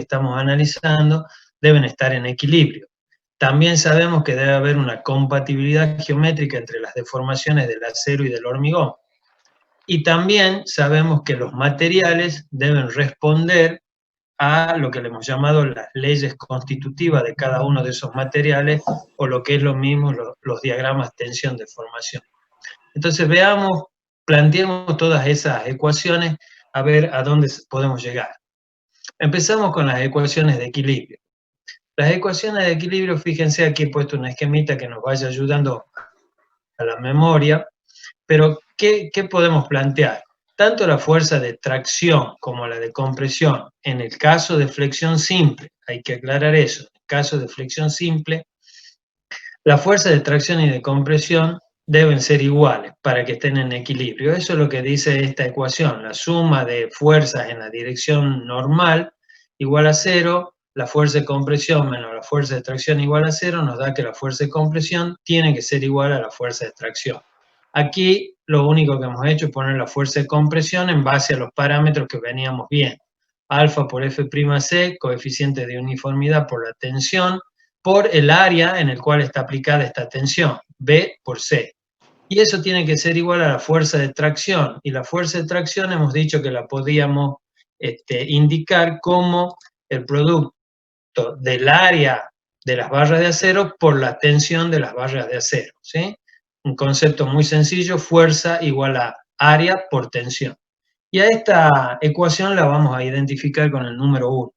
que estamos analizando deben estar en equilibrio. También sabemos que debe haber una compatibilidad geométrica entre las deformaciones del acero y del hormigón. Y también sabemos que los materiales deben responder a lo que le hemos llamado las leyes constitutivas de cada uno de esos materiales, o lo que es lo mismo, los diagramas tensión-deformación. Entonces veamos, planteemos todas esas ecuaciones a ver a dónde podemos llegar. Empezamos con las ecuaciones de equilibrio. Las ecuaciones de equilibrio, fíjense, aquí he puesto una esquemita que nos vaya ayudando a la memoria, pero ¿qué podemos plantear? Tanto la fuerza de tracción como la de compresión, en el caso de flexión simple, hay que aclarar eso, en el caso de flexión simple, la fuerza de tracción y de compresión deben ser iguales para que estén en equilibrio. Eso es lo que dice esta ecuación, la suma de fuerzas en la dirección normal igual a 0, la fuerza de compresión menos la fuerza de tracción igual a 0, nos da que la fuerza de compresión tiene que ser igual a la fuerza de tracción. Aquí lo único que hemos hecho es poner la fuerza de compresión en base a los parámetros que veníamos viendo. Alfa por F'C, coeficiente de uniformidad por la tensión, por el área en el cual está aplicada esta tensión, B por C. Y eso tiene que ser igual a la fuerza de tracción. Y la fuerza de tracción hemos dicho que la podíamos indicar como el producto del área de las barras de acero por la tensión de las barras de acero, ¿sí? Un concepto muy sencillo, fuerza igual a área por tensión. Y a esta ecuación la vamos a identificar con el número 1.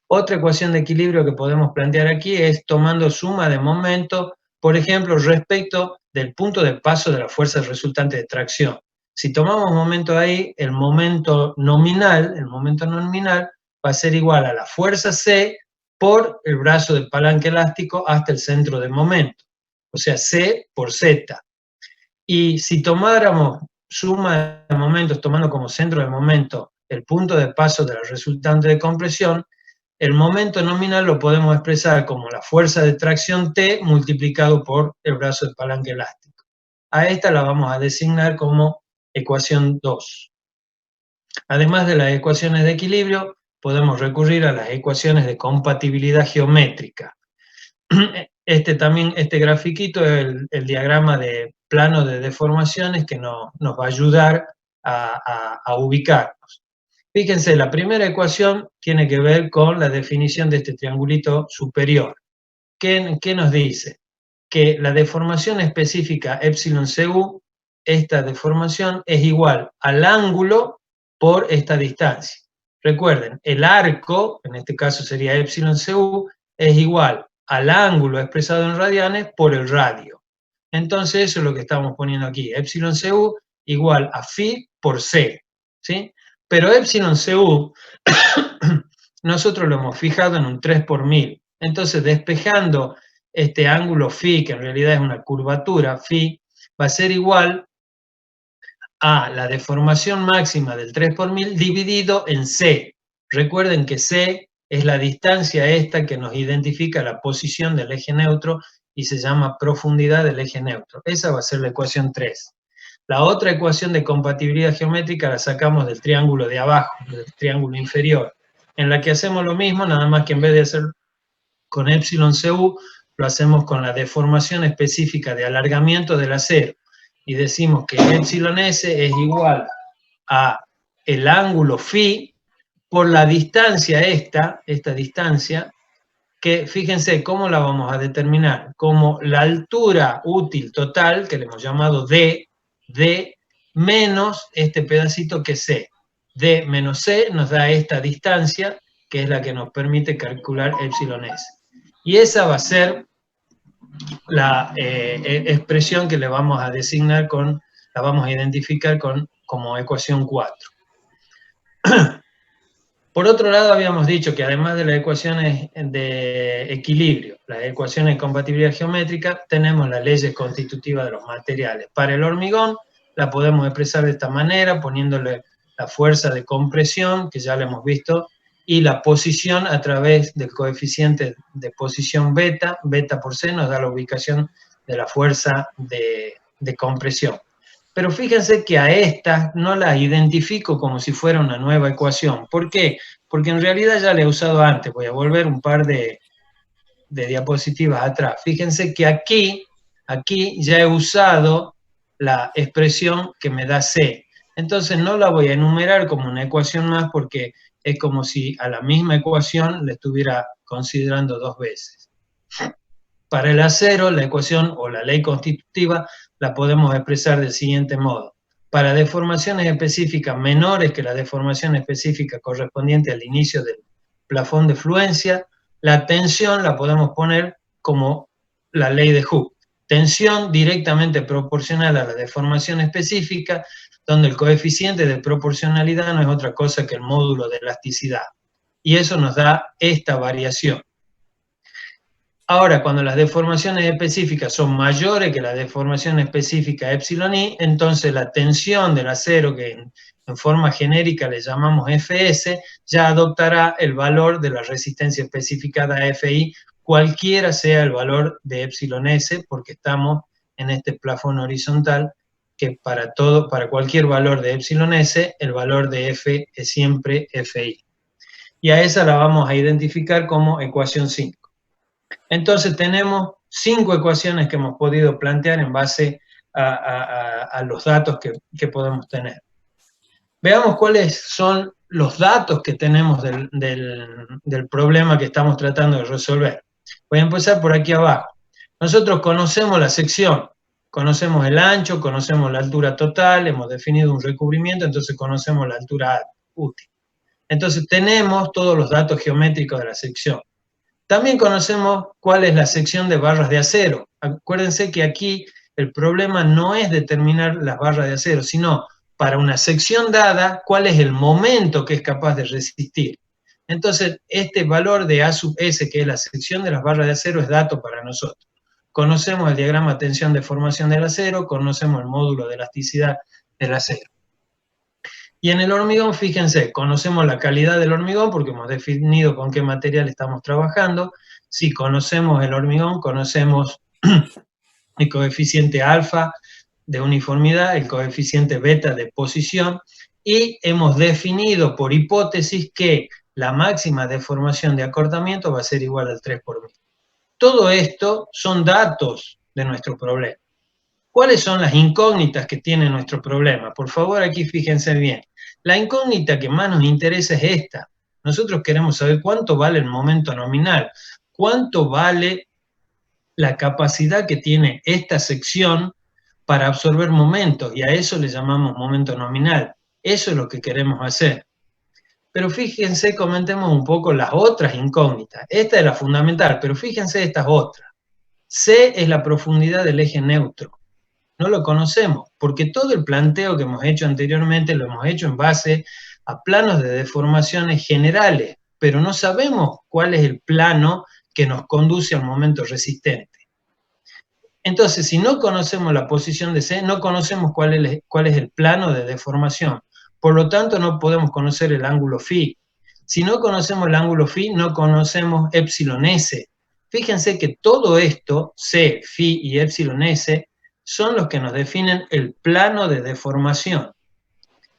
Otra ecuación de equilibrio que podemos plantear aquí es tomando suma de momento, por ejemplo, respecto del punto de paso de la fuerza resultante de tracción. Si tomamos momento ahí, el momento nominal va a ser igual a la fuerza C por el brazo del palanque elástico hasta el centro del momento. O sea, C por Z. Y si tomáramos suma de momentos tomando como centro del momento el punto de paso de la resultante de compresión, el momento nominal lo podemos expresar como la fuerza de tracción T multiplicado por el brazo del palanque elástico. A esta la vamos a designar como ecuación 2. Además de las ecuaciones de equilibrio, podemos recurrir a las ecuaciones de compatibilidad geométrica. Este grafiquito es el diagrama de plano de deformaciones que nos va a ayudar a ubicarnos. Fíjense, la primera ecuación tiene que ver con la definición de este triangulito superior. ¿Qué nos dice? Que la deformación específica epsilon CU, esta deformación es igual al ángulo por esta distancia. Recuerden, el arco, en este caso sería epsilon CU, es igual al ángulo expresado en radianes por el radio. Entonces eso es lo que estamos poniendo aquí, epsilon CU igual a phi por C, ¿sí? Pero epsilon CU nosotros lo hemos fijado en un 3 por 1000. Entonces, despejando este ángulo phi, que en realidad es una curvatura, phi, va a ser igual a la deformación máxima del 3 por 1000 dividido en C. Recuerden que C es la distancia esta que nos identifica la posición del eje neutro y se llama profundidad del eje neutro. Esa va a ser la ecuación 3. La otra ecuación de compatibilidad geométrica la sacamos del triángulo de abajo, del triángulo inferior, en la que hacemos lo mismo, nada más que en vez de hacer con epsilon CU, lo hacemos con la deformación específica de alargamiento del acero. Y decimos que epsilon S es igual a el ángulo phi por la distancia esta distancia, que fíjense cómo la vamos a determinar, como la altura útil total, que le hemos llamado D menos este pedacito que es C. D menos C nos da esta distancia, que es la que nos permite calcular epsilon S. Y esa va a ser la expresión que le vamos a designar la vamos a identificar como ecuación 4. Por otro lado, habíamos dicho que además de las ecuaciones de equilibrio, las ecuaciones de compatibilidad geométrica, tenemos las leyes constitutivas de los materiales. Para el hormigón la podemos expresar de esta manera, poniéndole la fuerza de compresión, que ya la hemos visto, y la posición a través del coeficiente de posición beta. Beta por C nos da la ubicación de la fuerza de compresión. Pero fíjense que a estas no las identifico como si fuera una nueva ecuación. ¿Por qué? porque en realidad ya la he usado antes. Voy a volver un par de diapositivas atrás. Fíjense que aquí ya he usado la expresión que me da C. Entonces no la voy a enumerar como una ecuación más porque es como si a la misma ecuación le estuviera considerando dos veces. Para el acero, la ecuación o la ley constitutiva la podemos expresar del siguiente modo. Para deformaciones específicas menores que la deformación específica correspondiente al inicio del plafón de fluencia, la tensión la podemos poner como la ley de Hooke. Tensión directamente proporcional a la deformación específica, donde el coeficiente de proporcionalidad no es otra cosa que el módulo de elasticidad. Y eso nos da esta variación. Ahora, cuando las deformaciones específicas son mayores que la deformación específica epsilon i, entonces la tensión del acero, que en forma genérica le llamamos Fs, ya adoptará el valor de la resistencia especificada Fi, cualquiera sea el valor de epsilon s, porque estamos en este plafón horizontal, que para cualquier valor de epsilon s, el valor de F es siempre Fi. Y a esa la vamos a identificar como ecuación 5. Entonces tenemos 5 ecuaciones que hemos podido plantear en base a los datos que podemos tener. Veamos cuáles son los datos que tenemos del problema que estamos tratando de resolver. Voy a empezar por aquí abajo. Nosotros conocemos la sección, conocemos el ancho, conocemos la altura total, hemos definido un recubrimiento, entonces conocemos la altura útil. Entonces tenemos todos los datos geométricos de la sección. También conocemos cuál es la sección de barras de acero. Acuérdense que aquí el problema no es determinar las barras de acero, sino para una sección dada, cuál es el momento que es capaz de resistir. Entonces, este valor de A sub S, que es la sección de las barras de acero, es dato para nosotros. Conocemos el diagrama tensión-deformación del acero, conocemos el módulo de elasticidad del acero. Y en el hormigón, fíjense, conocemos la calidad del hormigón porque hemos definido con qué material estamos trabajando. Si conocemos el hormigón, conocemos el coeficiente alfa de uniformidad, el coeficiente beta de posición, y hemos definido por hipótesis que la máxima deformación de acortamiento va a ser igual al 3 por 1000. Todo esto son datos de nuestro problema. ¿Cuáles son las incógnitas que tiene nuestro problema? Por favor, aquí fíjense bien. La incógnita que más nos interesa es esta. Nosotros queremos saber cuánto vale el momento nominal, cuánto vale la capacidad que tiene esta sección para absorber momentos, y a eso le llamamos momento nominal. Eso es lo que queremos hacer. Pero fíjense, comentemos un poco las otras incógnitas. Esta es la fundamental, pero fíjense estas otras. C es la profundidad del eje neutro. No lo conocemos, porque todo el planteo que hemos hecho anteriormente lo hemos hecho en base a planos de deformaciones generales, pero no sabemos cuál es el plano que nos conduce al momento resistente. Entonces, si no conocemos la posición de C, no conocemos cuál es el plano de deformación. Por lo tanto, no podemos conocer el ángulo φ. Si no conocemos el ángulo φ, no conocemos epsilon s. Fíjense que todo esto, C, φ y epsilon s, son los que nos definen el plano de deformación.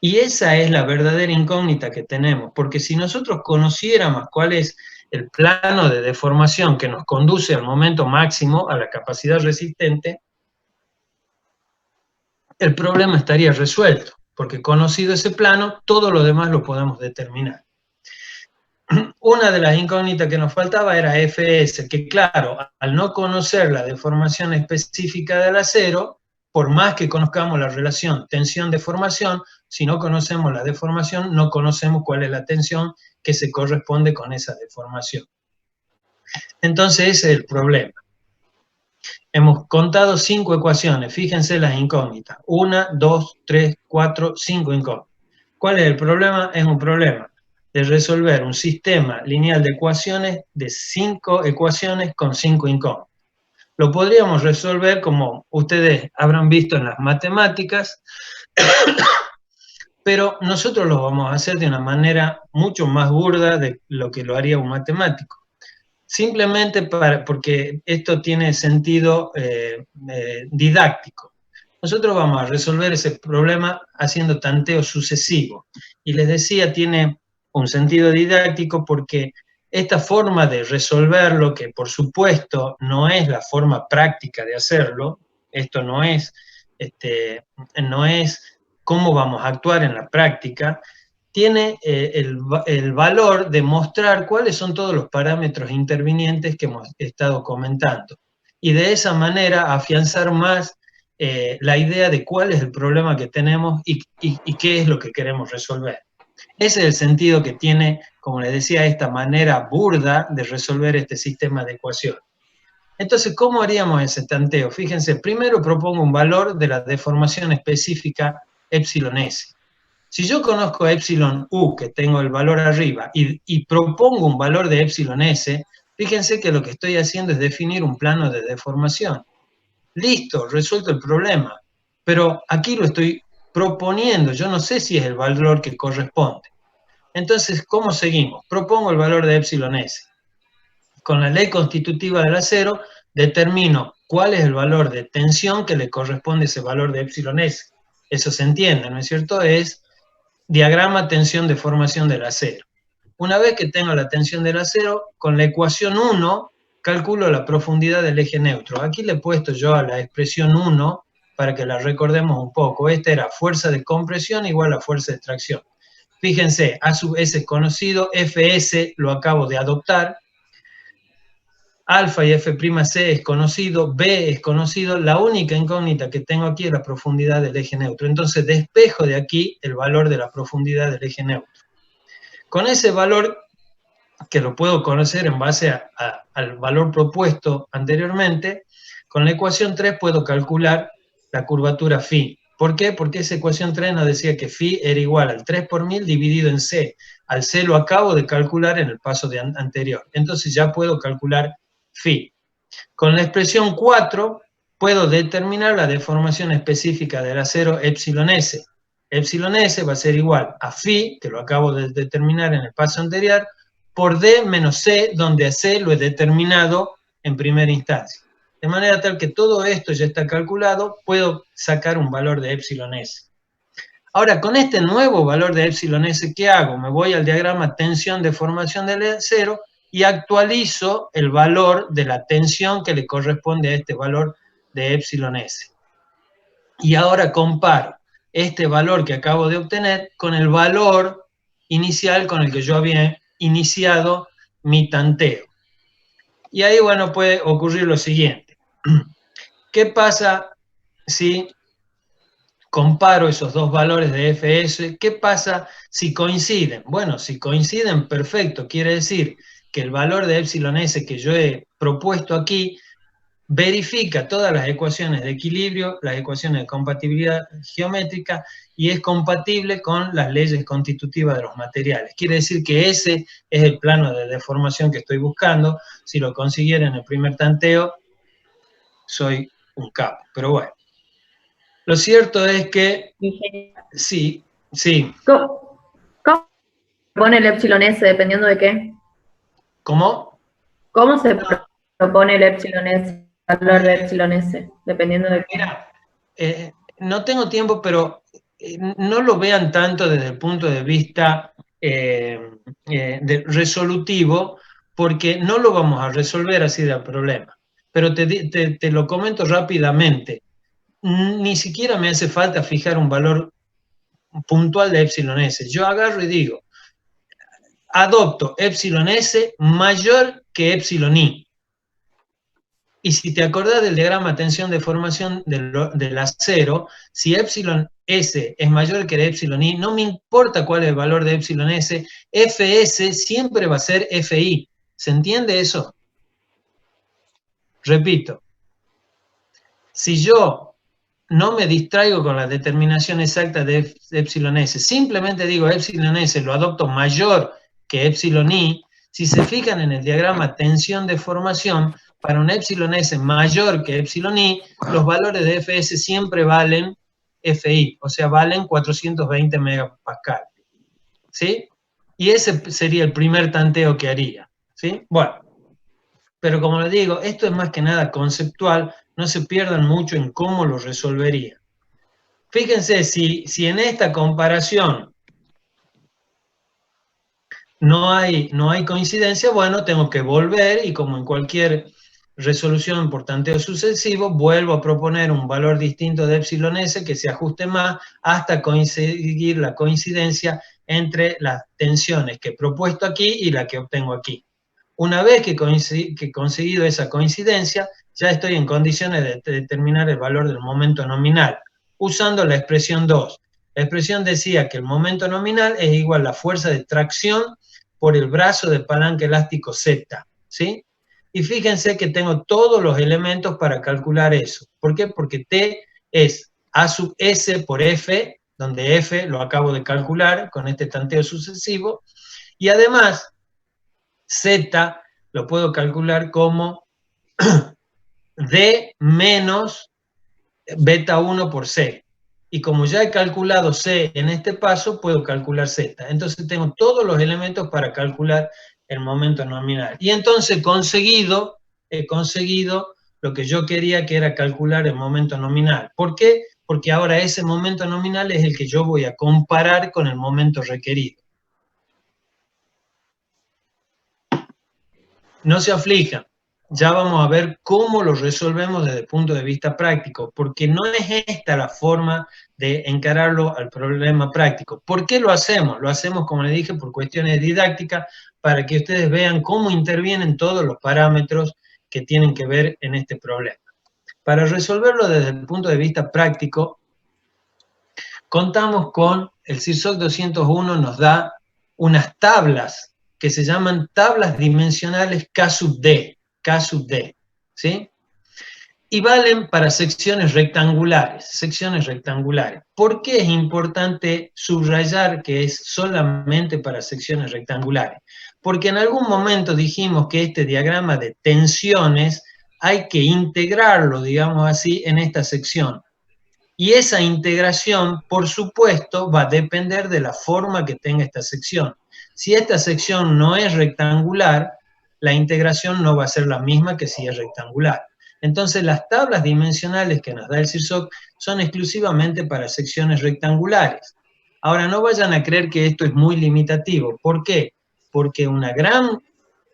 Y esa es la verdadera incógnita que tenemos, porque si nosotros conociéramos cuál es el plano de deformación que nos conduce al momento máximo, a la capacidad resistente, el problema estaría resuelto, porque conocido ese plano, todo lo demás lo podemos determinar. Una de las incógnitas que nos faltaba era Fs, que claro, al no conocer la deformación específica del acero, por más que conozcamos la relación tensión-deformación, si no conocemos la deformación, no conocemos cuál es la tensión que se corresponde con esa deformación. Entonces ese es el problema. Hemos contado 5 ecuaciones, fíjense las incógnitas. 1, 2, 3, 4, 5 incógnitas. ¿Cuál es el problema? Es un problema de resolver un sistema lineal de ecuaciones de 5 ecuaciones con 5 incógnitas. Lo podríamos resolver como ustedes habrán visto en las matemáticas, pero nosotros lo vamos a hacer de una manera mucho más burda de lo que lo haría un matemático. Simplemente porque esto tiene sentido didáctico. Nosotros vamos a resolver ese problema haciendo tanteo sucesivo. Y les decía, tiene un sentido didáctico porque esta forma de resolverlo, que por supuesto no es la forma práctica de hacerlo, esto no es cómo vamos a actuar en la práctica, tiene el valor de mostrar cuáles son todos los parámetros intervinientes que hemos estado comentando. Y de esa manera afianzar más la idea de cuál es el problema que tenemos y qué es lo que queremos resolver. Ese es el sentido que tiene, como les decía, esta manera burda de resolver este sistema de ecuaciones. Entonces, ¿cómo haríamos ese tanteo? Fíjense, primero propongo un valor de la deformación específica epsilon s. Si yo conozco epsilon u, que tengo el valor arriba, y propongo un valor de epsilon s, fíjense que lo que estoy haciendo es definir un plano de deformación. Listo, resuelto el problema. Pero aquí lo estoy proponiendo, yo no sé si es el valor que corresponde. Entonces, ¿cómo seguimos? Propongo el valor de epsilon s. Con la ley constitutiva del acero, determino cuál es el valor de tensión que le corresponde a ese valor de epsilon s. Eso se entiende, ¿no es cierto? Es diagrama tensión deformación del acero. Una vez que tengo la tensión del acero, con la ecuación 1 calculo la profundidad del eje neutro. Aquí le he puesto yo a la expresión 1 para que la recordemos un poco. Esta era fuerza de compresión igual a fuerza de extracción. Fíjense, A sub S es conocido, Fs lo acabo de adoptar, alfa y F'C es conocido, B es conocido, la única incógnita que tengo aquí es la profundidad del eje neutro. Entonces despejo de aquí el valor de la profundidad del eje neutro. Con ese valor, que lo puedo conocer en base al valor propuesto anteriormente, con la ecuación 3 puedo calcular la curvatura φ. ¿Por qué? Porque esa ecuación 3 nos decía que φ era igual al 3 por 1000 dividido en c. Al c lo acabo de calcular en el paso anterior. Entonces ya puedo calcular φ. Con la expresión 4 puedo determinar la deformación específica del acero epsilon s. Epsilon s va a ser igual a φ, que lo acabo de determinar en el paso anterior, por d menos c, donde a c lo he determinado en primera instancia. De manera tal que todo esto ya está calculado, puedo sacar un valor de epsilon s. Ahora, con este nuevo valor de epsilon s, ¿qué hago? Me voy al diagrama tensión-deformación del acero y actualizo el valor de la tensión que le corresponde a este valor de epsilon s. Y ahora comparo este valor que acabo de obtener con el valor inicial con el que yo había iniciado mi tanteo. Y ahí, bueno, puede ocurrir lo siguiente. ¿Qué pasa si comparo esos dos valores de Fs? ¿Qué pasa si coinciden? Bueno, si coinciden, perfecto. Quiere decir que el valor de epsilon s que yo he propuesto aquí verifica todas las ecuaciones de equilibrio, las ecuaciones de compatibilidad geométrica, y es compatible con las leyes constitutivas de los materiales. Quiere decir que ese es el plano de deformación que estoy buscando. Si lo consiguiera en el primer tanteo, soy un capo. Pero bueno, lo cierto es que sí. ¿Cómo propone el epsilon s dependiendo de qué? ¿Cómo? ¿Cómo se propone el epsilon s, el valor de epsilon s, dependiendo de qué? Mira, no tengo tiempo, pero no lo vean tanto desde el punto de vista resolutivo, porque no lo vamos a resolver así del problema. Pero te lo comento rápidamente. Ni siquiera me hace falta fijar un valor puntual de epsilon s. Yo agarro y digo, adopto epsilon s mayor que epsilon i. Y si te acordás del diagrama tensión-deformación del acero, si epsilon s es mayor que el epsilon i, no me importa cuál es el valor de epsilon s, Fs siempre va a ser Fi. ¿Se entiende eso? Repito, si yo no me distraigo con la determinación exacta de epsilon s, simplemente digo epsilon s lo adopto mayor que epsilon i, si se fijan en el diagrama tensión-deformación, para un epsilon s mayor que epsilon i, los valores de Fs siempre valen Fi, o sea, valen 420 megapascal. ¿Sí? Y ese sería el primer tanteo que haría. ¿Sí? Bueno, pero como les digo, esto es más que nada conceptual, no se pierdan mucho en cómo lo resolvería. Fíjense, si en esta comparación no hay coincidencia, bueno, tengo que volver y como en cualquier resolución por tanteo sucesivo, vuelvo a proponer un valor distinto de epsilon s que se ajuste más hasta conseguir la coincidencia entre las tensiones que he propuesto aquí y la que obtengo aquí. Una vez que he conseguido esa coincidencia, ya estoy en condiciones de determinar el valor del momento nominal, usando la expresión 2. La expresión decía que el momento nominal es igual a la fuerza de tracción por el brazo de palanca elástico Z, ¿sí? Y fíjense que tengo todos los elementos para calcular eso. ¿Por qué? Porque T es A sub S por F, donde F lo acabo de calcular con este tanteo sucesivo, y además Z lo puedo calcular como D menos beta 1 por C. Y como ya he calculado C en este paso, puedo calcular Z. Entonces tengo todos los elementos para calcular el momento nominal. Y entonces he conseguido lo que yo quería, que era calcular el momento nominal. ¿Por qué? Porque ahora ese momento nominal es el que yo voy a comparar con el momento requerido. No se aflijan, ya vamos a ver cómo lo resolvemos desde el punto de vista práctico, porque no es esta la forma de encararlo al problema práctico. ¿Por qué lo hacemos? Lo hacemos, como les dije, por cuestiones didácticas, para que ustedes vean cómo intervienen todos los parámetros que tienen que ver en este problema. Para resolverlo desde el punto de vista práctico, contamos con el CIRSOC 201, nos da unas tablas que se llaman tablas dimensionales K sub D, ¿sí? Y valen para secciones rectangulares. ¿Por qué es importante subrayar que es solamente para secciones rectangulares? Porque en algún momento dijimos que este diagrama de tensiones hay que integrarlo, digamos así, en esta sección. Y esa integración, por supuesto, va a depender de la forma que tenga esta sección. Si esta sección no es rectangular, la integración no va a ser la misma que si es rectangular. Entonces, las tablas dimensionales que nos da el CIRSOC son exclusivamente para secciones rectangulares. Ahora, no vayan a creer que esto es muy limitativo. ¿Por qué? Porque una gran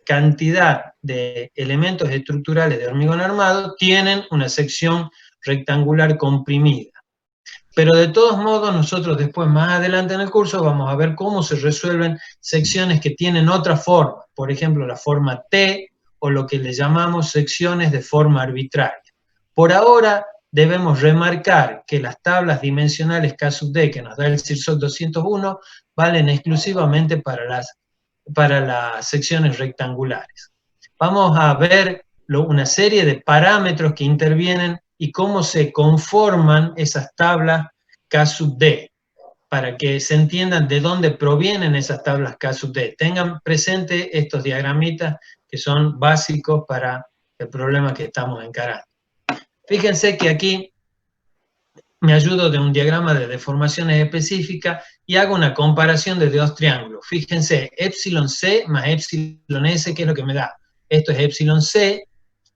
cantidad de elementos estructurales de hormigón armado tienen una sección rectangular comprimida. Pero de todos modos, nosotros después, más adelante en el curso, vamos a ver cómo se resuelven secciones que tienen otra forma. Por ejemplo, la forma T o lo que le llamamos secciones de forma arbitraria. Por ahora, debemos remarcar que las tablas dimensionales K sub D que nos da el CIRSOC 201 valen exclusivamente para las secciones rectangulares. Vamos a ver una serie de parámetros que intervienen y cómo se conforman esas tablas K sub D, para que se entiendan de dónde provienen esas tablas K sub D. Tengan presente estos diagramitas que son básicos para el problema que estamos encarando. Fíjense que aquí me ayudo de un diagrama de deformaciones específicas y hago una comparación de dos triángulos. Fíjense, epsilon C más epsilon S, ¿qué es lo que me da? Esto es epsilon C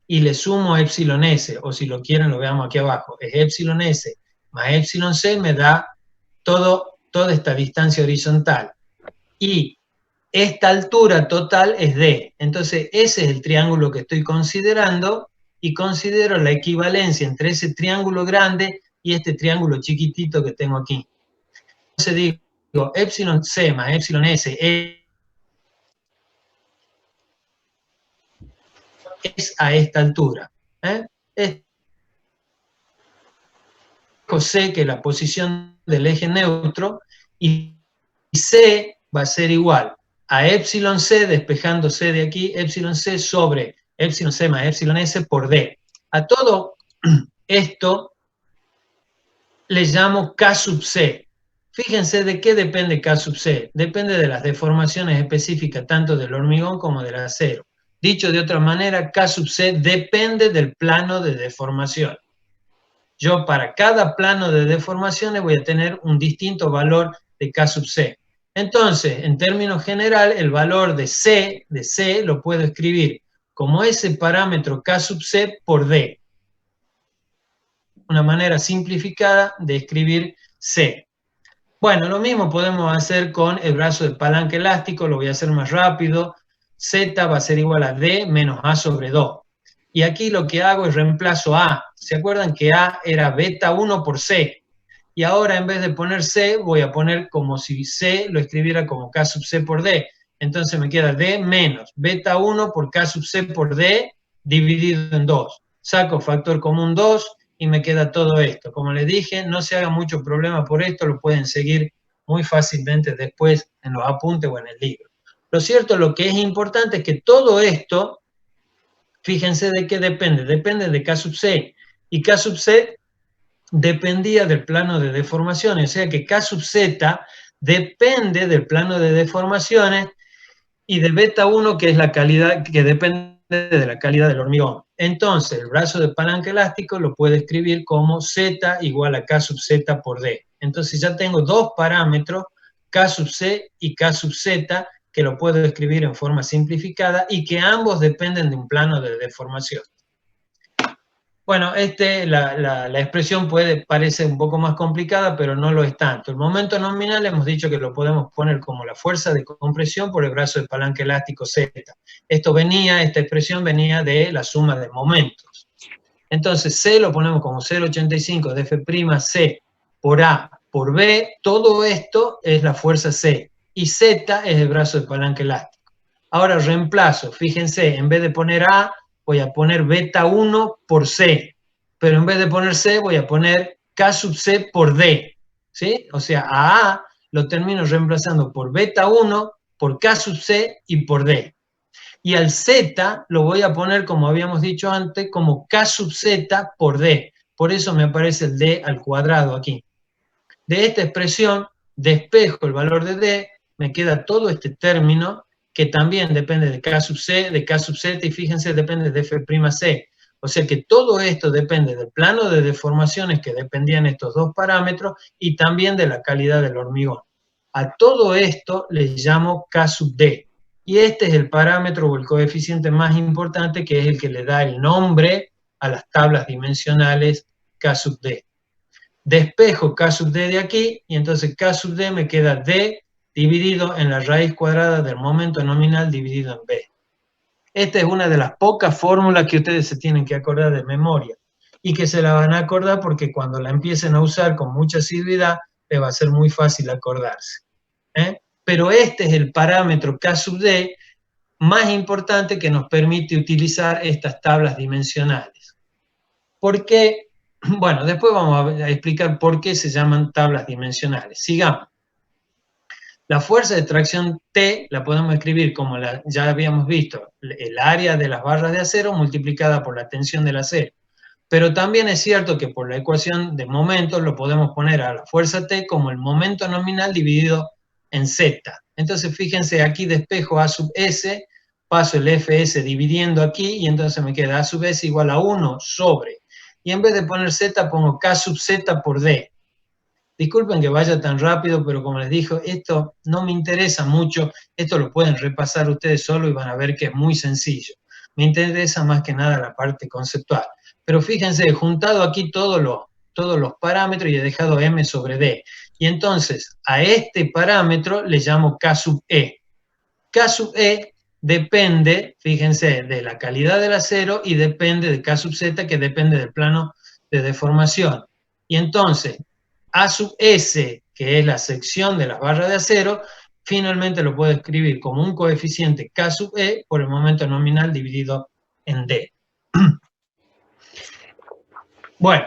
y le sumo epsilon S, o si lo quieren lo veamos aquí abajo, es epsilon S más epsilon C me da toda esta distancia horizontal. Y esta altura total es D. Entonces ese es el triángulo que estoy considerando y considero la equivalencia entre ese triángulo grande y este triángulo chiquitito que tengo aquí. Entonces digo, epsilon C más epsilon S es a esta altura. C, que es la posición del eje neutro, y C va a ser igual a epsilon C, despejando C de aquí, epsilon C sobre epsilon C más epsilon S por D. A todo esto le llamo K sub C. Fíjense de qué depende K sub C. Depende de las deformaciones específicas tanto del hormigón como del acero. Dicho de otra manera, K sub C depende del plano de deformación. Yo para cada plano de deformaciones voy a tener un distinto valor de K sub C. Entonces, en términos generales, el valor de C lo puedo escribir como ese parámetro K sub C por D. Una manera simplificada de escribir C. Bueno, lo mismo podemos hacer con el brazo de palanca elástico, lo voy a hacer más rápido. Z va a ser igual a D menos A sobre 2. Y aquí lo que hago es reemplazo A. ¿Se acuerdan que A era beta 1 por C? Y ahora en vez de poner C, voy a poner como si C lo escribiera como K sub C por D. Entonces me queda D menos beta 1 por K sub C por D dividido en 2. Saco factor común 2 y me queda todo esto. Como les dije, no se haga mucho problema por esto, lo pueden seguir muy fácilmente después en los apuntes o en el libro. Lo cierto, lo que es importante es que todo esto, fíjense de qué depende. Depende de K sub C. Y K sub C dependía del plano de deformaciones, o sea que K sub Z depende del plano de deformaciones y de beta 1, que es la calidad, que depende de la calidad del hormigón. Entonces, el brazo de palanca elástico lo puede escribir como Z igual a K sub Z por D. Entonces ya tengo dos parámetros, K sub C y K sub Z, que lo puedo escribir en forma simplificada y que ambos dependen de un plano de deformación. Bueno, la expresión parece un poco más complicada, pero no lo es tanto. El momento nominal hemos dicho que lo podemos poner como la fuerza de compresión por el brazo de palanca elástico Z. Esta expresión venía de la suma de momentos. Entonces, C lo ponemos como 0,85 de F'C por A por B. Todo esto es la fuerza C. Y Z es el brazo de palanca elástico. Ahora reemplazo, fíjense, en vez de poner A, voy a poner beta 1 por C, pero en vez de poner C voy a poner K sub C por D, ¿sí? O sea, a A lo termino reemplazando por beta 1, por K sub C y por D. Y al Z lo voy a poner, como habíamos dicho antes, como K sub Z por D. Por eso me aparece el D al cuadrado aquí. De esta expresión, despejo el valor de D, me queda todo este término, que también depende de K sub C, de K sub Z, y fíjense, depende de F'C. O sea que todo esto depende del plano de deformaciones que dependían estos dos parámetros y también de la calidad del hormigón. A todo esto les llamo K sub D. Y este es el parámetro o el coeficiente más importante, que es el que le da el nombre a las tablas dimensionales K sub D. Despejo K sub D de aquí, y entonces K sub D me queda D dividido en la raíz cuadrada del momento nominal dividido en B. Esta es una de las pocas fórmulas que ustedes se tienen que acordar de memoria, y que se la van a acordar porque cuando la empiecen a usar con mucha asiduidad, les va a ser muy fácil acordarse. Pero este es el parámetro K sub D más importante que nos permite utilizar estas tablas dimensionales. ¿Por qué? Bueno, después vamos a explicar por qué se llaman tablas dimensionales. Sigamos. La fuerza de tracción T la podemos escribir como ya habíamos visto, el área de las barras de acero multiplicada por la tensión del acero. Pero también es cierto que por la ecuación de momentos lo podemos poner a la fuerza T como el momento nominal dividido en Z. Entonces fíjense, aquí despejo A sub S, paso el Fs dividiendo aquí, y entonces me queda A sub S igual a 1 sobre. Y en vez de poner Z, pongo K sub Z por D. Disculpen que vaya tan rápido, pero como les digo, esto no me interesa mucho. Esto lo pueden repasar ustedes solo y van a ver que es muy sencillo. Me interesa más que nada la parte conceptual. Pero fíjense, he juntado aquí todos los parámetros y he dejado M sobre D. Y entonces, a este parámetro le llamo K sub E. K sub E depende, fíjense, de la calidad del acero y depende de K sub Z, que depende del plano de deformación. Y entonces, A sub S, que es la sección de las barras de acero, finalmente lo puedo escribir como un coeficiente K sub E por el momento nominal dividido en D. Bueno,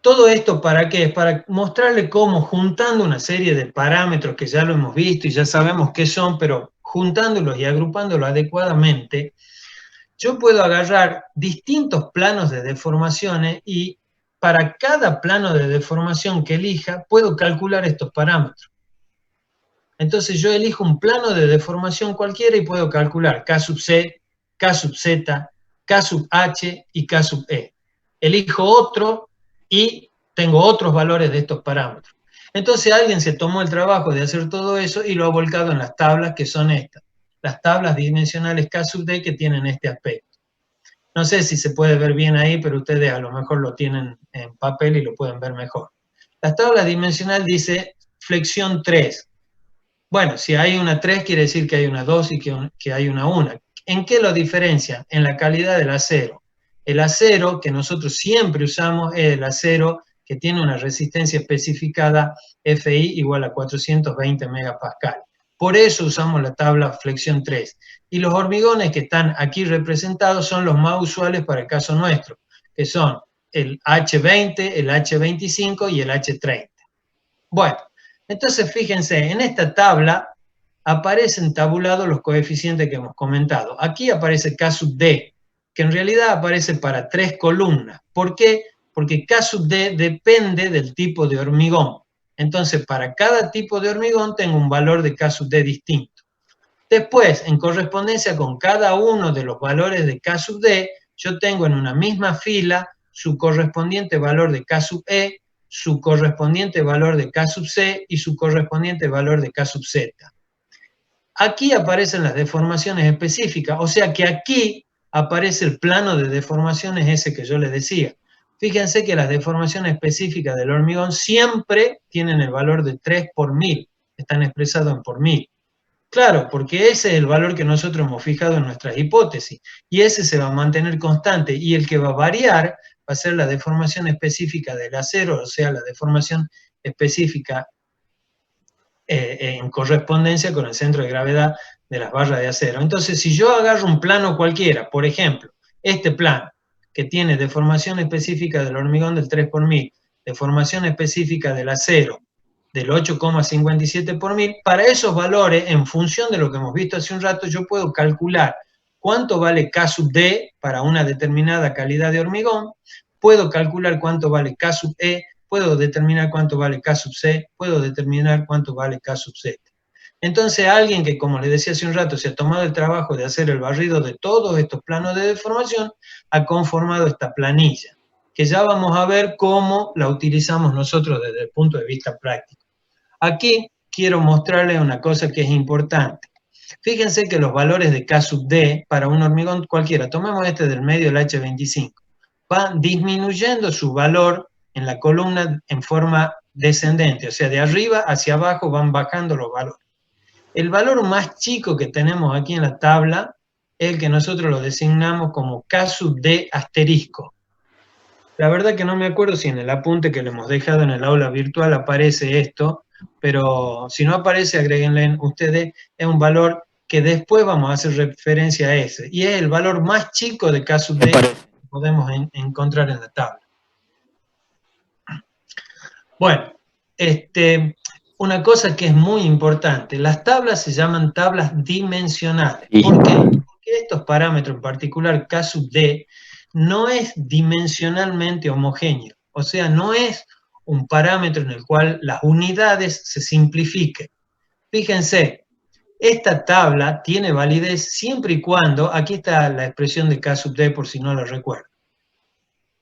todo esto ¿para qué? Para mostrarle cómo, juntando una serie de parámetros que ya lo hemos visto y ya sabemos qué son, pero juntándolos y agrupándolos adecuadamente, yo puedo agarrar distintos planos de deformaciones y para cada plano de deformación que elija, puedo calcular estos parámetros. Entonces yo elijo un plano de deformación cualquiera y puedo calcular K sub C, K sub Z, K sub H y K sub E. Elijo otro y tengo otros valores de estos parámetros. Entonces alguien se tomó el trabajo de hacer todo eso y lo ha volcado en las tablas que son estas. Las tablas dimensionales K sub D que tienen este aspecto. No sé si se puede ver bien ahí, pero ustedes a lo mejor lo tienen en papel y lo pueden ver mejor. La tabla dimensional dice flexión 3. Bueno, si hay una 3 quiere decir que hay una 2 y que hay una 1. ¿En qué lo diferencia? En la calidad del acero. El acero que nosotros siempre usamos es el acero que tiene una resistencia especificada FI igual a 420 megapascal. Por eso usamos la tabla flexión 3. Y los hormigones que están aquí representados son los más usuales para el caso nuestro, que son el H20, el H25 y el H30. Bueno, entonces fíjense, en esta tabla aparecen tabulados los coeficientes que hemos comentado. Aquí aparece K sub D, que en realidad aparece para 3 columnas. ¿Por qué? Porque K sub D depende del tipo de hormigón. Entonces, para cada tipo de hormigón tengo un valor de K sub D distinto. Después, en correspondencia con cada uno de los valores de K sub D, yo tengo en una misma fila su correspondiente valor de K sub E, su correspondiente valor de K sub C y su correspondiente valor de K sub Z. Aquí aparecen las deformaciones específicas, o sea que aquí aparece el plano de deformaciones ese que yo les decía. Fíjense que las deformaciones específicas del hormigón siempre tienen el valor de 3 por 1000, están expresados en por 1000. Claro, porque ese es el valor que nosotros hemos fijado en nuestras hipótesis, y ese se va a mantener constante, y el que va a variar va a ser la deformación específica del acero, o sea, la deformación específica en correspondencia con el centro de gravedad de las barras de acero. Entonces, si yo agarro un plano cualquiera, por ejemplo, este plano, que tiene deformación específica del hormigón del 3 por 1000, deformación específica del acero del 8,57 por 1000, para esos valores, en función de lo que hemos visto hace un rato, yo puedo calcular cuánto vale K sub D para una determinada calidad de hormigón, puedo calcular cuánto vale K sub E, puedo determinar cuánto vale K sub C, puedo determinar cuánto vale K sub Z. Entonces alguien que, como les decía hace un rato, se ha tomado el trabajo de hacer el barrido de todos estos planos de deformación, ha conformado esta planilla, que ya vamos a ver cómo la utilizamos nosotros desde el punto de vista práctico. Aquí quiero mostrarles una cosa que es importante. Fíjense que los valores de K sub D para un hormigón cualquiera, tomemos este del medio, el H25, van disminuyendo su valor en la columna en forma descendente, o sea, de arriba hacia abajo van bajando los valores. El valor más chico que tenemos aquí en la tabla es el que nosotros lo designamos como K sub D asterisco. La verdad que no me acuerdo si en el apunte que le hemos dejado en el aula virtual aparece esto, pero si no aparece, agréguenle ustedes, es un valor que después vamos a hacer referencia a ese, y es el valor más chico de K sub D que podemos encontrar en la tabla. Bueno, una cosa que es muy importante, las tablas se llaman tablas dimensionales. ¿Por qué? Porque estos parámetros, en particular K sub D, no es dimensionalmente homogéneo, o sea, no es un parámetro en el cual las unidades se simplifiquen. Fíjense, esta tabla tiene validez siempre y cuando, aquí está la expresión de K sub D por si no lo recuerdan.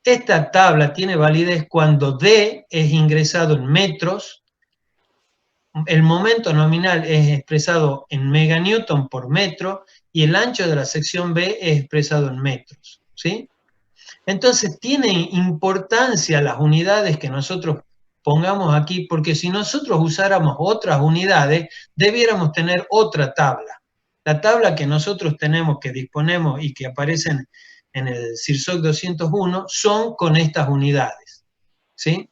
Esta tabla tiene validez cuando D es ingresado en metros, el momento nominal es expresado en meganewton por metro y el ancho de la sección B es expresado en metros, ¿sí? Entonces tiene importancia las unidades que nosotros pongamos aquí, porque si nosotros usáramos otras unidades, debiéramos tener otra tabla. La tabla que nosotros tenemos, que disponemos y que aparecen en el CIRSOC 201, son con estas unidades, ¿sí?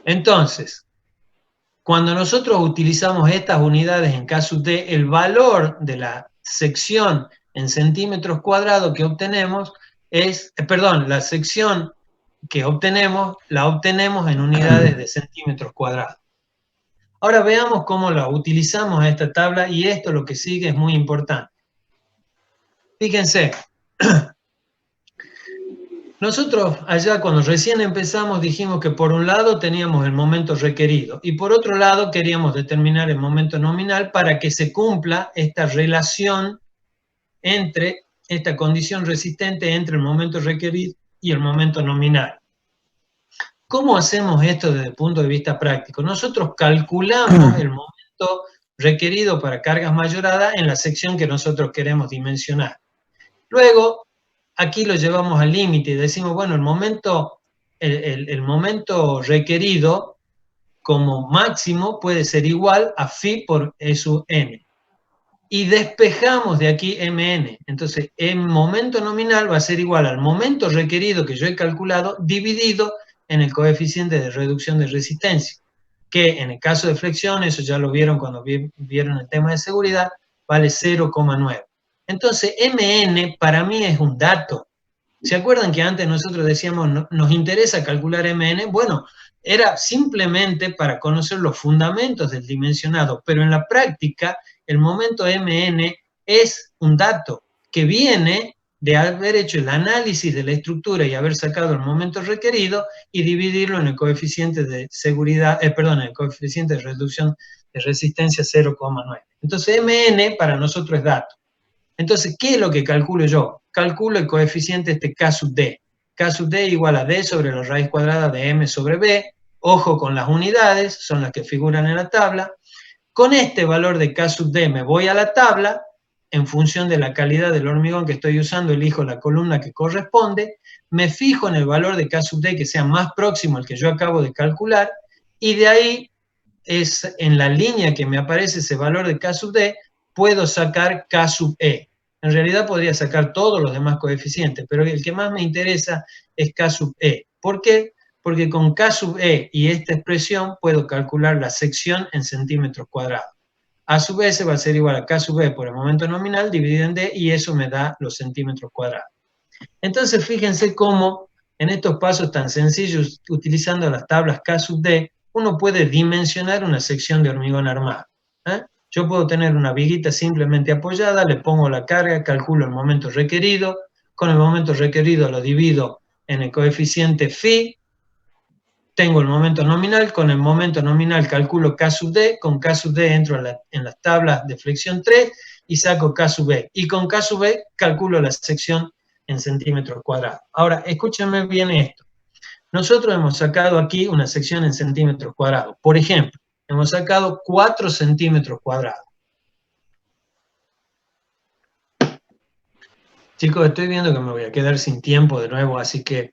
Entonces, cuando nosotros utilizamos estas unidades en K sub D, el valor de la sección en centímetros cuadrados que obtenemos es, la sección que obtenemos, la obtenemos en unidades de centímetros cuadrados. Ahora veamos cómo la utilizamos a esta tabla, y esto lo que sigue es muy importante. Fíjense, nosotros allá cuando recién empezamos dijimos que por un lado teníamos el momento requerido y por otro lado queríamos determinar el momento nominal para que se cumpla esta relación entre esta condición resistente entre el momento requerido y el momento nominal. ¿Cómo hacemos esto desde el punto de vista práctico? Nosotros calculamos el momento requerido para cargas mayoradas en la sección que nosotros queremos dimensionar. Luego, aquí lo llevamos al límite y decimos, bueno, el momento el momento requerido como máximo puede ser igual a phi por E sub n. Y despejamos de aquí mn. Entonces, el momento nominal va a ser igual al momento requerido que yo he calculado dividido en el coeficiente de reducción de resistencia, que en el caso de flexión, eso ya lo vieron cuando vieron el tema de seguridad, vale 0,9. Entonces, mn para mí es un dato. ¿Se acuerdan que antes nosotros decíamos, nos interesa calcular mn? Bueno, era simplemente para conocer los fundamentos del dimensionado, pero en la práctica el momento mn es un dato que viene de haber hecho el análisis de la estructura y haber sacado el momento requerido y dividirlo en el coeficiente de seguridad, en el coeficiente de reducción de resistencia 0,9. Entonces mn para nosotros es dato. Entonces, ¿qué es lo que calculo yo? Calculo el coeficiente K sub D. K sub D igual a D sobre la raíz cuadrada de M sobre B. Ojo con las unidades, son las que figuran en la tabla. Con este valor de K sub D me voy a la tabla, en función de la calidad del hormigón que estoy usando, elijo la columna que corresponde, me fijo en el valor de K sub D que sea más próximo al que yo acabo de calcular, y de ahí, es en la línea que me aparece ese valor de K sub D, puedo sacar K sub E. En realidad podría sacar todos los demás coeficientes, pero el que más me interesa es K sub E. ¿Por qué? Porque con K sub E y esta expresión puedo calcular la sección en centímetros cuadrados. A su vez va a ser igual a K sub E por el momento nominal dividido en D, y eso me da los centímetros cuadrados. Entonces fíjense cómo en estos pasos tan sencillos, utilizando las tablas K sub D, uno puede dimensionar una sección de hormigón armado. Yo puedo tener una viguita simplemente apoyada, le pongo la carga, calculo el momento requerido, con el momento requerido lo divido en el coeficiente phi, tengo el momento nominal, con el momento nominal calculo K sub D, con K sub D entro en las tablas de flexión 3 y saco K sub B, y con K sub B calculo la sección en centímetros cuadrados. Ahora, escúchenme bien esto. Nosotros hemos sacado aquí una sección en centímetros cuadrados. Por ejemplo, hemos sacado 4 centímetros cuadrados. Chicos, estoy viendo que me voy a quedar sin tiempo de nuevo, así que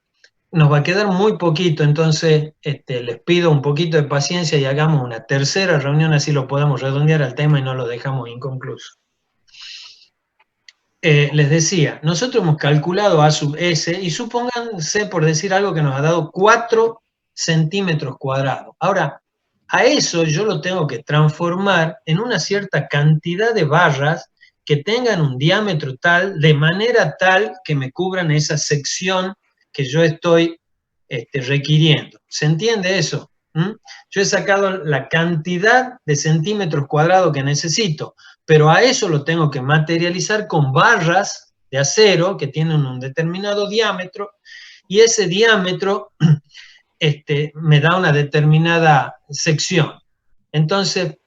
nos va a quedar muy poquito, entonces les pido un poquito de paciencia y hagamos una tercera reunión, así lo podemos redondear al tema y no lo dejamos inconcluso. Les decía, nosotros hemos calculado A sub S y supónganse, por decir algo, que nos ha dado 4 centímetros cuadrados. Ahora, a eso yo lo tengo que transformar en una cierta cantidad de barras que tengan un diámetro tal, de manera tal que me cubran esa sección que yo estoy requiriendo. ¿Se entiende eso? Yo he sacado la cantidad de centímetros cuadrados que necesito, pero a eso lo tengo que materializar con barras de acero que tienen un determinado diámetro, y ese diámetro me da una determinada sección. Entonces,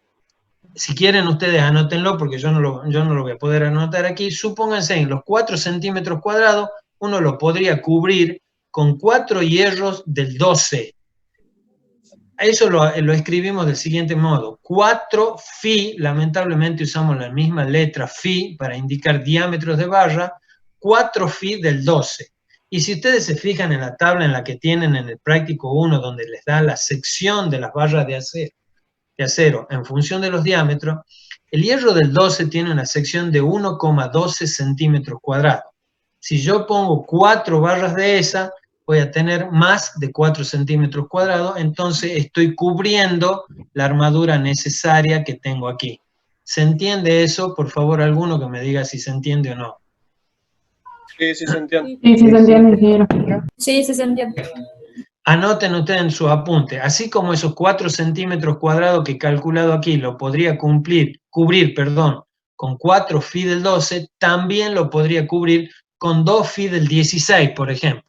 si quieren ustedes anótenlo, porque yo no lo voy a poder anotar aquí. Supónganse en los 4 centímetros cuadrados, uno lo podría cubrir con 4 hierros del 12. Eso lo escribimos del siguiente modo: 4 phi, lamentablemente usamos la misma letra phi para indicar diámetros de barra, 4 phi del 12. Y si ustedes se fijan en la tabla en la que tienen en el práctico 1, donde les da la sección de las barras de acero en función de los diámetros, el hierro del 12 tiene una sección de 1,12 centímetros cuadrados. Si yo pongo 4 barras de esa, voy a tener más de 4 centímetros cuadrados, entonces estoy cubriendo la armadura necesaria que tengo aquí. ¿Se entiende eso? Por favor, alguno que me diga si se entiende o no. Sí, sí se entiende. Sí, sí se entiende, ingeniero. Sí, sí se entiende. Anoten ustedes en sus apuntes, así como esos 4 centímetros cuadrados que he calculado aquí lo podría cubrir, con 4 phi del 12, también lo podría cubrir con 2 phi del 16, por ejemplo,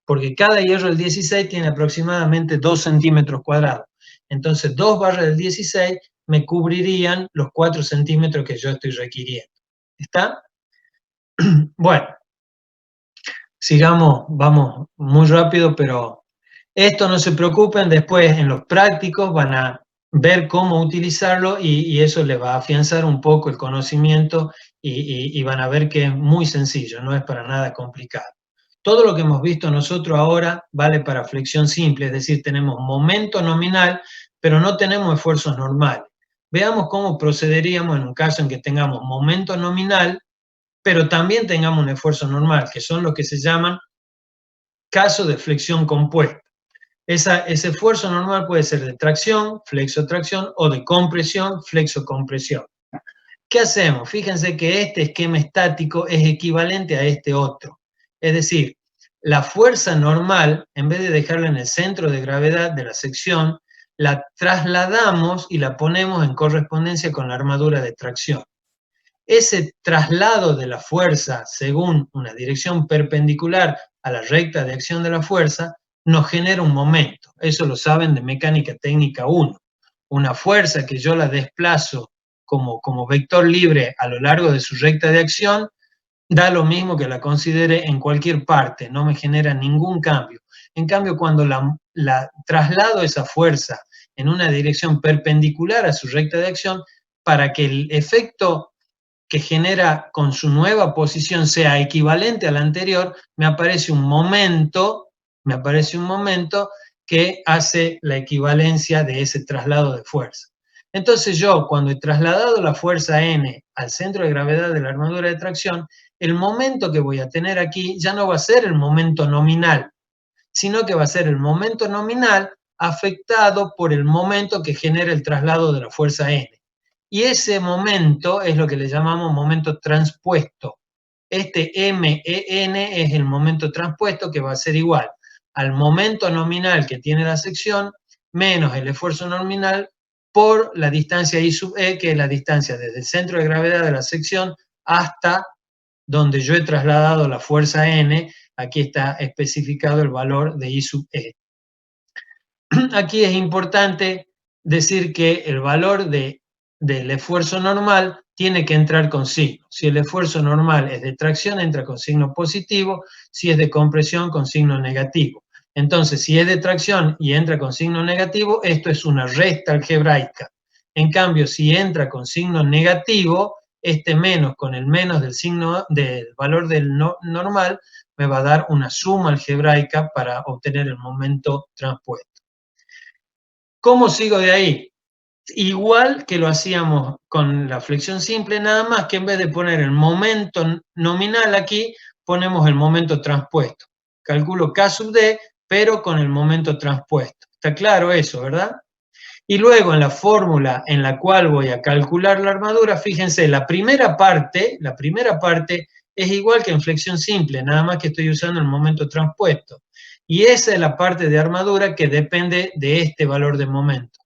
porque cada hierro del 16 tiene aproximadamente 2 centímetros cuadrados. Entonces, 2 barras del 16 me cubrirían los 4 centímetros que yo estoy requiriendo. ¿Está? Bueno, sigamos, vamos muy rápido, pero esto no se preocupen, después en los prácticos van a ver cómo utilizarlo y eso les va a afianzar un poco el conocimiento y van a ver que es muy sencillo, no es para nada complicado. todo lo que hemos visto nosotros ahora vale para flexión simple, es decir, tenemos momento nominal, pero no tenemos esfuerzos normales. Veamos cómo procederíamos en un caso en que tengamos momento nominal, pero también tengamos un esfuerzo normal, que son los que se llaman casos de flexión compuesta. Ese esfuerzo normal puede ser de tracción, flexotracción, o de compresión, flexocompresión. ¿Qué hacemos? Fíjense que este esquema estático es equivalente a este otro. Es decir, la fuerza normal, en vez de dejarla en el centro de gravedad de la sección, la trasladamos y la ponemos en correspondencia con la armadura de tracción. Ese traslado de la fuerza según una dirección perpendicular a la recta de acción de la fuerza nos genera un momento. Eso lo saben de mecánica técnica 1. Una fuerza que yo la desplazo como vector libre a lo largo de su recta de acción, da lo mismo que la considere en cualquier parte, no me genera ningún cambio. En cambio, cuando la traslado esa fuerza en una dirección perpendicular a su recta de acción, para que el efecto que genera con su nueva posición sea equivalente al anterior, me aparece un momento que hace la equivalencia de ese traslado de fuerza. Entonces yo, cuando he trasladado la fuerza N al centro de gravedad de la armadura de tracción, el momento que voy a tener aquí ya no va a ser el momento nominal, sino que va a ser el momento nominal afectado por el momento que genera el traslado de la fuerza N. Y ese momento es lo que le llamamos momento transpuesto. Este MEN es el momento transpuesto, que va a ser igual al momento nominal que tiene la sección menos el esfuerzo nominal por la distancia I sub E, que es la distancia desde el centro de gravedad de la sección hasta donde yo he trasladado la fuerza N. Aquí está especificado el valor de I sub E. Aquí es importante decir que el valor del esfuerzo normal tiene que entrar con signo. Si el esfuerzo normal es de tracción, entra con signo positivo; si es de compresión, con signo negativo. Entonces, si es de tracción y entra con signo negativo, esto es una resta algebraica. En cambio, si entra con signo negativo, este menos con el menos del valor del normal me va a dar una suma algebraica para obtener el momento transpuesto. ¿Cómo sigo de ahí? Igual que lo hacíamos con la flexión simple, nada más que en vez de poner el momento nominal aquí, ponemos el momento transpuesto. Calculo K sub D, pero con el momento transpuesto. Está claro eso, ¿verdad? Y luego en la fórmula en la cual voy a calcular la armadura, fíjense, la primera parte es igual que en flexión simple, nada más que estoy usando el momento transpuesto. Y esa es la parte de armadura que depende de este valor de momento.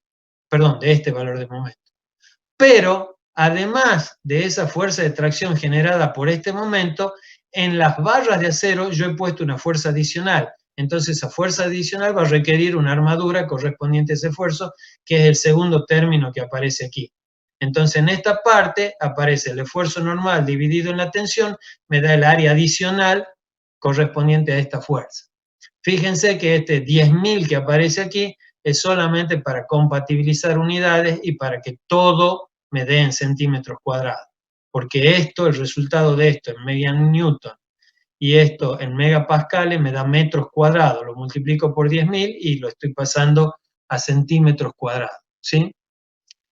Perdón, de este valor de momento. Pero, además de esa fuerza de tracción generada por este momento, en las barras de acero yo he puesto una fuerza adicional. Entonces, esa fuerza adicional va a requerir una armadura correspondiente a ese esfuerzo, que es el segundo término que aparece aquí. Entonces, en esta parte aparece el esfuerzo normal dividido en la tensión, me da el área adicional correspondiente a esta fuerza. Fíjense que este 10.000 que aparece aquí es solamente para compatibilizar unidades y para que todo me dé en centímetros cuadrados. Porque esto, el resultado de esto en meganewton y esto en megapascales me da metros cuadrados. Lo multiplico por 10.000 y lo estoy pasando a centímetros cuadrados, ¿sí?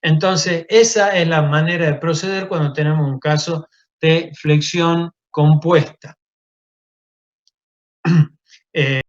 Entonces, esa es la manera de proceder cuando tenemos un caso de flexión compuesta.